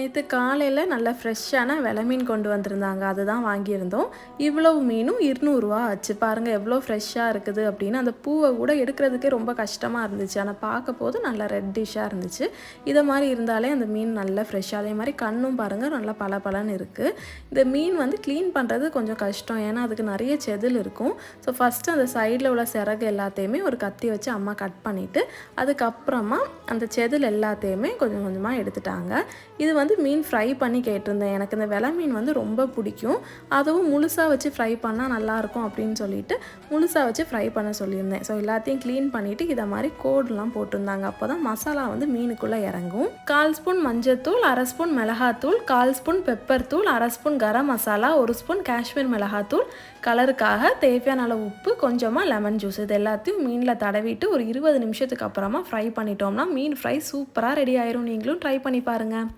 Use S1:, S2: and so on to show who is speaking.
S1: நேற்று காலையில் நல்ல ஃப்ரெஷ்ஷான வெலை மீன் கொண்டு வந்திருந்தாங்க. அதுதான் வாங்கியிருந்தோம். இவ்வளவு மீனும் 200 ரூபா ஆச்சு. பாருங்கள் எவ்வளோ ஃப்ரெஷ்ஷாக இருக்குது அப்படின்னு. அந்த பூவை கூட எடுக்கிறதுக்கே ரொம்ப கஷ்டமாக இருந்துச்சு. ஆனால் பார்க்க போது நல்லா ரெட்டிஷாக இருந்துச்சு. இதை மாதிரி இருந்தாலே அந்த மீன் நல்லா ஃப்ரெஷ்ஷாக, அதே மாதிரி கண்ணும் பாருங்கள் நல்லா பளபளன்னு இருக்குது. இந்த மீன் வந்து க்ளீன் பண்ணுறது கொஞ்சம் கஷ்டம், ஏன்னா அதுக்கு நிறைய செதில் இருக்கும். ஸோ ஃபஸ்ட்டு அந்த சைடில் உள்ள சிறகு எல்லாத்தையுமே ஒரு கத்தி வச்சு அம்மா கட் பண்ணிவிட்டு அதுக்கப்புறமா அந்த செதில் எல்லாத்தையுமே கொஞ்சம் கொஞ்சமாக எடுத்துட்டாங்க. இது வந்து மீன் ஃப்ரை பண்ணி கேட்டிருந்தேன். எனக்கு இந்த வெலை மீன் வந்து ரொம்ப பிடிக்கும். அதுவும் முழுசாக வச்சு ஃப்ரை பண்ணால் நல்லாயிருக்கும் அப்படின்னு சொல்லிட்டு முழுசாக வச்சு ஃப்ரை பண்ண சொல்லியிருந்தேன். ஸோ எல்லாத்தையும் க்ளீன் பண்ணிவிட்டு இதை மாதிரி கோடெலாம் போட்டிருந்தாங்க. அப்போ தான் மசாலா வந்து மீனுக்குள்ளே இறங்கும். 1/4 ஸ்பூன் மஞ்சத்தூள், 1/2 ஸ்பூன் மிளகாத்தூள், 1/4 ஸ்பூன் பெப்பர் தூள், 1/2 ஸ்பூன் கரம் மசாலா, 1 ஸ்பூன் காஷ்மீர் மிளகாத்தூள், கலருக்காக தேவையான அளவு உப்பு, கொஞ்சமாக லெமன் ஜூஸ், இது எல்லாத்தையும் மீனில் தடவிட்டு ஒரு 20 நிமிஷத்துக்கு அப்புறமா ஃப்ரை பண்ணிட்டோம்னா மீன் ஃப்ரை சூப்பராக ரெடி ஆயிரும். நீங்களும் ட்ரை பண்ணி பாருங்கள்.